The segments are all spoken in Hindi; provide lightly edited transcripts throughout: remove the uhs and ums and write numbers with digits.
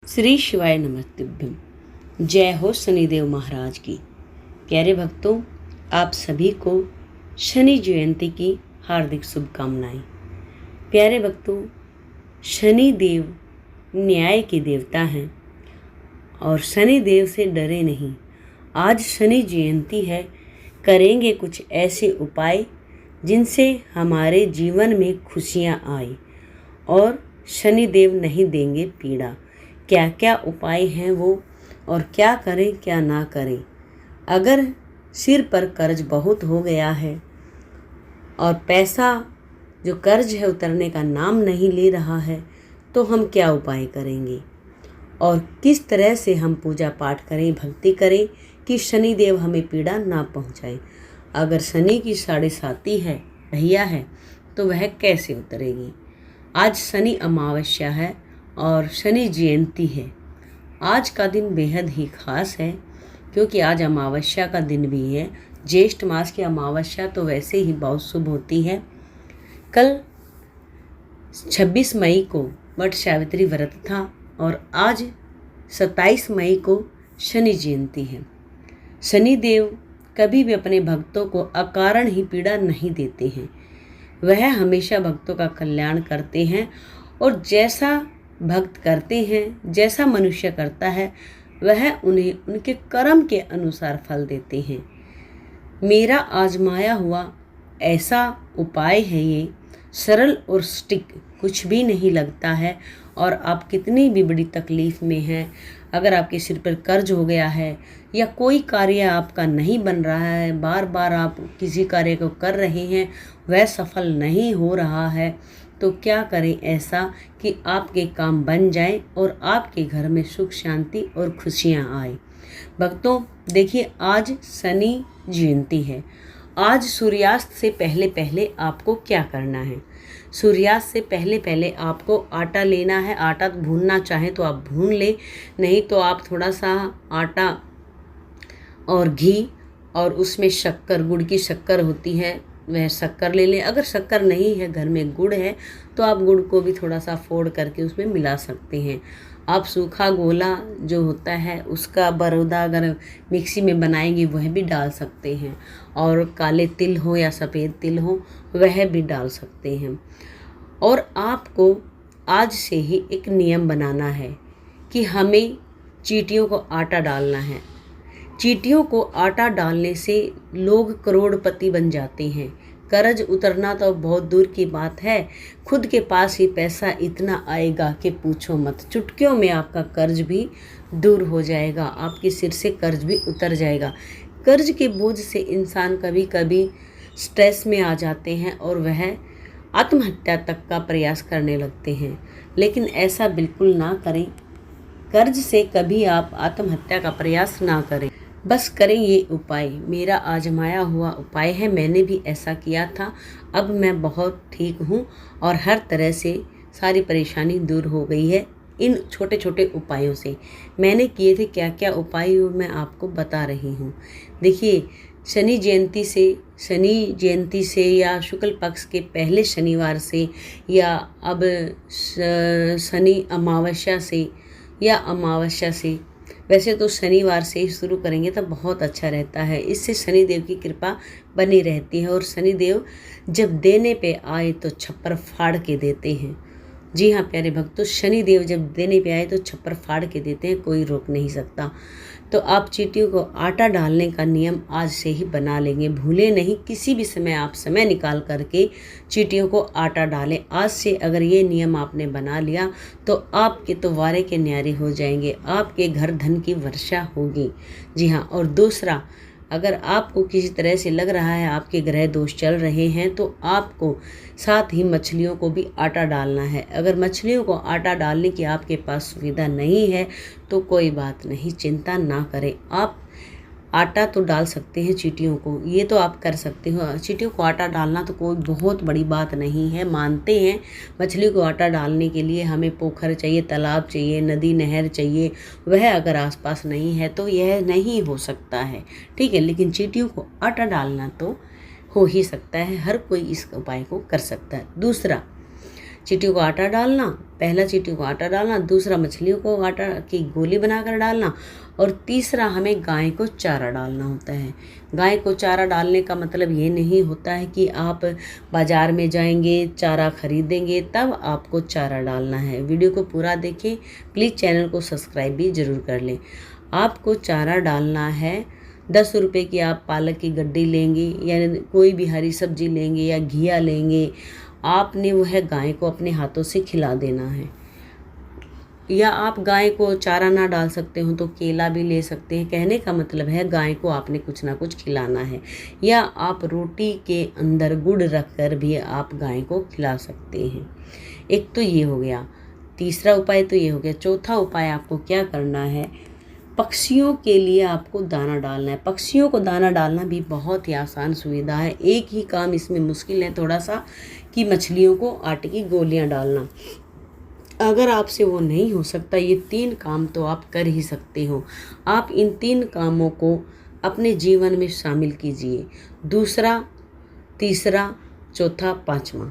श्री शिवाय नमस्तुभ्यम। जय हो शनिदेव महाराज की। प्यारे भक्तों, आप सभी को शनि जयंती की हार्दिक शुभकामनाएं। प्यारे भक्तों, शनि देव न्याय के देवता हैं और शनि देव से डरे नहीं। आज शनि जयंती है, करेंगे कुछ ऐसे उपाय जिनसे हमारे जीवन में खुशियां आए और शनि देव नहीं देंगे पीड़ा। क्या क्या उपाय हैं वो, और क्या करें क्या ना करें। अगर सिर पर कर्ज बहुत हो गया है और पैसा जो कर्ज है उतरने का नाम नहीं ले रहा है, तो हम क्या उपाय करेंगे और किस तरह से हम पूजा पाठ करें, भक्ति करें कि शनि देव हमें पीड़ा ना पहुंचाए। अगर शनि की साढ़े साती है, ढैया है, तो वह कैसे उतरेगी। आज शनि अमावस्या है और शनि जयंती है। आज का दिन बेहद ही खास है क्योंकि आज अमावस्या का दिन भी है। ज्येष्ठ मास की अमावस्या तो वैसे ही बहुत शुभ होती है। कल 26 मई को वट सावित्री व्रत था और आज 27 मई को शनि जयंती है। शनि देव कभी भी अपने भक्तों को अकारण ही पीड़ा नहीं देते हैं। वह हमेशा भक्तों का कल्याण करते हैं और जैसा भक्त करते हैं, जैसा मनुष्य करता है, वह उन्हें उनके कर्म के अनुसार फल देते हैं। मेरा आजमाया हुआ ऐसा उपाय है ये, सरल और स्टिक, कुछ भी नहीं लगता है। और आप कितनी भी बड़ी तकलीफ़ में हैं, अगर आपके सिर पर कर्ज हो गया है या कोई कार्य आपका नहीं बन रहा है, बार बार आप किसी कार्य को कर रहे हैं, वह सफल नहीं हो रहा है, तो क्या करें ऐसा कि आपके काम बन जाए और आपके घर में सुख शांति और खुशियां आए। भक्तों देखिए, आज शनि जयंती है। आज सूर्यास्त से पहले पहले आपको क्या करना है। सूर्यास्त से पहले पहले आपको आटा लेना है। आटा भूनना चाहें तो आप भून लें, नहीं तो आप थोड़ा सा आटा और घी और उसमें शक्कर, गुड़ की शक्कर होती है, वह शक्कर ले लें। अगर शक्कर नहीं है, घर में गुड़ है, तो आप गुड़ को भी थोड़ा सा फोड़ करके उसमें मिला सकते हैं। आप सूखा गोला जो होता है उसका बरोदा अगर मिक्सी में बनाएंगे वह भी डाल सकते हैं, और काले तिल हो या सफ़ेद तिल हो वह भी डाल सकते हैं। और आपको आज से ही एक नियम बनाना है कि हमें चींटियों को आटा डालना है। चींटियों को आटा डालने से लोग करोड़पति बन जाते हैं। कर्ज उतरना तो बहुत दूर की बात है, खुद के पास ही पैसा इतना आएगा कि पूछो मत। चुटकियों में आपका कर्ज भी दूर हो जाएगा, आपके सिर से कर्ज भी उतर जाएगा। कर्ज के बोझ से इंसान कभी कभी स्ट्रेस में आ जाते हैं और वह आत्महत्या तक का प्रयास करने लगते हैं, लेकिन ऐसा बिल्कुल ना करें। कर्ज से कभी आप आत्महत्या का प्रयास ना करें, बस करें ये उपाय। मेरा आजमाया हुआ उपाय है, मैंने भी ऐसा किया था। अब मैं बहुत ठीक हूँ और हर तरह से सारी परेशानी दूर हो गई है इन छोटे छोटे उपायों से। मैंने किए थे क्या क्या उपाय, मैं आपको बता रही हूँ। देखिए, शनि जयंती से या शुक्ल पक्ष के पहले शनिवार से या अब शनि अमावस्या से या अमावस्या से, वैसे तो शनिवार से ही शुरू करेंगे तो बहुत अच्छा रहता है। इससे शनिदेव की कृपा बनी रहती है और शनिदेव जब देने पे आए तो छप्पर फाड़ के देते हैं। जी हाँ प्यारे भक्तों, शनिदेव जब देने पे आए तो छप्पर फाड़ के देते हैं, कोई रोक नहीं सकता। तो आप चींटियों को आटा डालने का नियम आज से ही बना लेंगे, भूले नहीं। किसी भी समय आप समय निकाल करके चींटियों को आटा डालें। आज से अगर ये नियम आपने बना लिया तो आपके तो वारे के न्यारे हो जाएंगे, आपके घर धन की वर्षा होगी। जी हाँ, और दूसरा, अगर आपको किसी तरह से लग रहा है आपके ग्रह दोष चल रहे हैं, तो आपको साथ ही मछलियों को भी आटा डालना है। अगर मछलियों को आटा डालने की आपके पास सुविधा नहीं है तो कोई बात नहीं, चिंता ना करें। आप आटा तो डाल सकते हैं चींटियों को, ये तो आप कर सकते हो। चींटियों को आटा डालना तो कोई बहुत बड़ी बात नहीं है, मानते हैं। मछली को आटा डालने के लिए हमें पोखर चाहिए, तालाब चाहिए, नदी नहर चाहिए, वह अगर आसपास नहीं है तो यह नहीं हो सकता है, ठीक है। लेकिन चींटियों को आटा डालना तो हो ही सकता है, हर कोई इस उपाय को कर सकता है। दूसरा, चींटियों को आटा डालना, पहला चींटियों को आटा डालना, दूसरा मछलियों को आटा की गोली बनाकर डालना, और तीसरा हमें गाय को चारा डालना होता है। गाय को चारा डालने का मतलब ये नहीं होता है कि आप बाज़ार में जाएंगे, चारा खरीदेंगे, तब आपको चारा डालना है। वीडियो को पूरा देखें, प्लीज़ चैनल को सब्सक्राइब भी ज़रूर कर लें। आपको चारा डालना है 10 रुपये की आप पालक की गड्डी लेंगे या कोई भी हरी सब्जी लेंगे या घिया लेंगे, आपने वह गाय को अपने हाथों से खिला देना है। या आप गाय को चारा ना डाल सकते हो तो केला भी ले सकते हैं। कहने का मतलब है गाय को आपने कुछ ना कुछ खिलाना है, या आप रोटी के अंदर गुड़ रख कर भी आप गाय को खिला सकते हैं। एक तो ये हो गया, तीसरा उपाय तो ये हो गया। चौथा उपाय आपको क्या करना है, पक्षियों के लिए आपको दाना डालना है। पक्षियों को दाना डालना भी बहुत ही आसान सुविधा है। एक ही काम इसमें मुश्किल है थोड़ा सा, कि मछलियों को आटे की गोलियां डालना। अगर आपसे वो नहीं हो सकता, ये 3 काम तो आप कर ही सकते हो। आप इन 3 कामों को अपने जीवन में शामिल कीजिए। दूसरा, तीसरा, चौथा, पांचवा।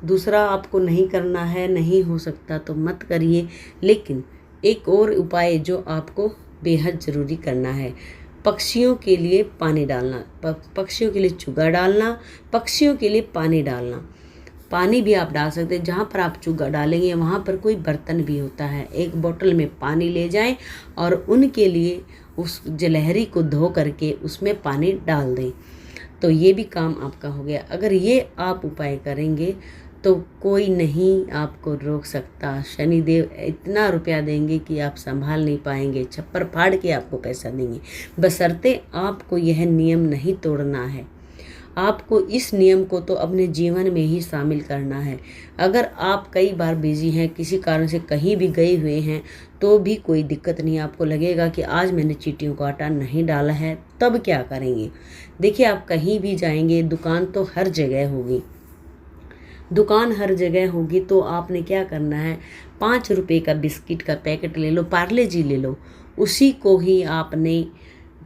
दूसरा आपको नहीं करना है, नहीं हो सकता तो मत करिए। लेकिन एक और उपाय जो आपको बेहद ज़रूरी करना है, पक्षियों के लिए पानी डालना, पक्षियों के लिए चुगा डालना, पक्षियों के लिए पानी डालना। पानी भी आप डाल सकते हैं। जहाँ पर आप चुगा डालेंगे वहाँ पर कोई बर्तन भी होता है, एक बोतल में पानी ले जाएं और उनके लिए उस जलहरी को धो करके उसमें पानी डाल दें। तो ये भी काम आपका हो गया। अगर ये आप उपाय करेंगे तो कोई नहीं आपको रोक सकता। शनिदेव इतना रुपया देंगे कि आप संभाल नहीं पाएंगे, छप्पर फाड़ के आपको पैसा देंगे, बशर्ते आपको यह नियम नहीं तोड़ना है। आपको इस नियम को तो अपने जीवन में ही शामिल करना है। अगर आप कई बार बिजी हैं, किसी कारण से कहीं भी गए हुए हैं, तो भी कोई दिक्कत नहीं। आपको लगेगा कि आज मैंने चींटियों को आटा नहीं डाला है, तब क्या करेंगे। देखिए, आप कहीं भी जाएंगे, दुकान तो हर जगह होगी, तो आपने क्या करना है, 5 रुपये का बिस्किट का पैकेट ले लो, पार्ले जी ले लो, उसी को ही आपने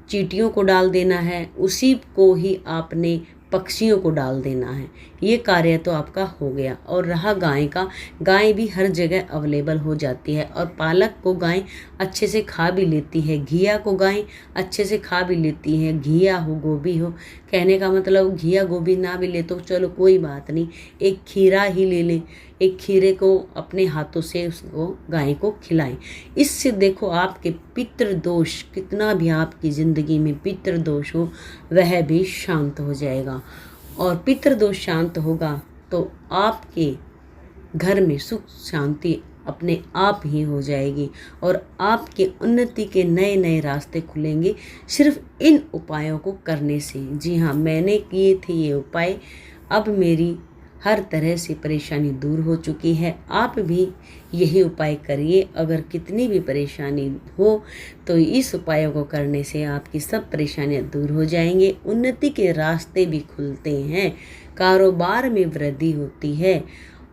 चींटियों को डाल देना है, उसी को ही आपने पक्षियों को डाल देना है। ये कार्य तो आपका हो गया। और रहा गाय का, गाय भी हर जगह अवेलेबल हो जाती है, और पालक को गाय अच्छे से खा भी लेती है, घिया को गाय अच्छे से खा भी लेती है, घिया हो गोभी हो। कहने का मतलब घिया गोभी ना भी ले तो चलो कोई बात नहीं, एक खीरा ही ले लें, एक खीरे को अपने हाथों से उसको गाय को खिलाएं। इससे देखो आपके पितृदोष, कितना भी आपकी ज़िंदगी में पितृदोष हो वह भी शांत हो जाएगा। और पितृदोष शांत होगा तो आपके घर में सुख शांति अपने आप ही हो जाएगी, और आपके उन्नति के नए नए रास्ते खुलेंगे सिर्फ इन उपायों को करने से। जी हाँ, मैंने किए थे ये उपाय, अब मेरी हर तरह से परेशानी दूर हो चुकी है। आप भी यही उपाय करिए। अगर कितनी भी परेशानी हो तो इस उपायों को करने से आपकी सब परेशानियां दूर हो जाएंगे, उन्नति के रास्ते भी खुलते हैं, कारोबार में वृद्धि होती है।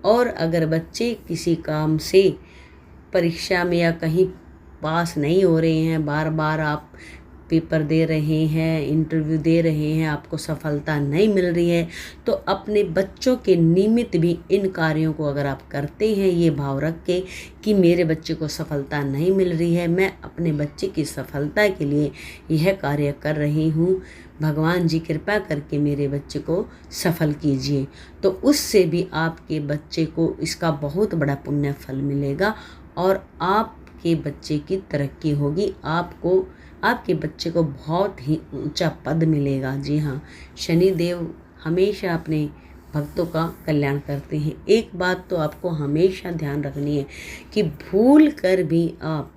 और अगर बच्चे किसी काम से परीक्षा में या कहीं पास नहीं हो रहे हैं, बार बार आप पेपर दे रहे हैं, इंटरव्यू दे रहे हैं, आपको सफलता नहीं मिल रही है, तो अपने बच्चों के निमित्त भी इन कार्यों को अगर आप करते हैं, ये भाव रख के कि मेरे बच्चे को सफलता नहीं मिल रही है, मैं अपने बच्चे की सफलता के लिए यह कार्य कर रही हूँ, भगवान जी कृपा करके मेरे बच्चे को सफल कीजिए, तो उससे भी आपके बच्चे को इसका बहुत बड़ा पुण्य फल मिलेगा और आपके बच्चे की तरक्की होगी, आपके बच्चे को बहुत ही ऊंचा पद मिलेगा। जी हाँ, शनिदेव हमेशा अपने भक्तों का कल्याण करते हैं। एक बात तो आपको हमेशा ध्यान रखनी है कि भूल कर भी आप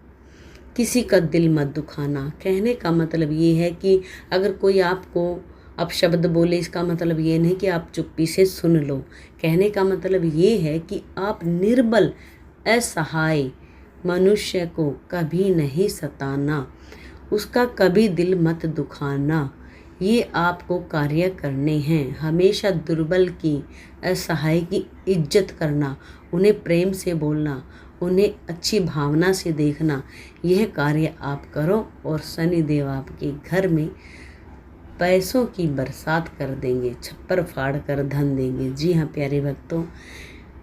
किसी का दिल मत दुखाना। कहने का मतलब ये है कि अगर कोई आपको अपशब्द बोले, इसका मतलब ये नहीं कि आप चुप्पी से सुन लो। कहने का मतलब ये है कि आप निर्बल असहाय मनुष्य को कभी नहीं सताना, उसका कभी दिल मत दुखाना। ये आपको कार्य करने हैं। हमेशा दुर्बल की, असहाय की इज्जत करना, उन्हें प्रेम से बोलना, उन्हें अच्छी भावना से देखना, यह कार्य आप करो और शनिदेव आपके घर में पैसों की बरसात कर देंगे, छप्पर फाड़ कर धन देंगे। जी हाँ प्यारे भक्तों,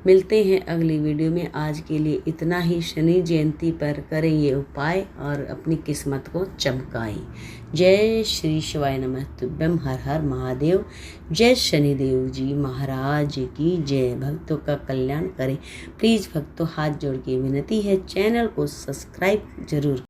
मिलते हैं अगली वीडियो में। आज के लिए इतना ही। शनि जयंती पर करें ये उपाय और अपनी किस्मत को चमकाएं। जय श्री शिवाय नमः तुभ्यम। हर हर महादेव। जय शनिदेव जी महाराज की जय। भक्तों का कल्याण करें। प्लीज़ भक्तों, हाथ जोड़ के विनती है, चैनल को सब्सक्राइब जरूर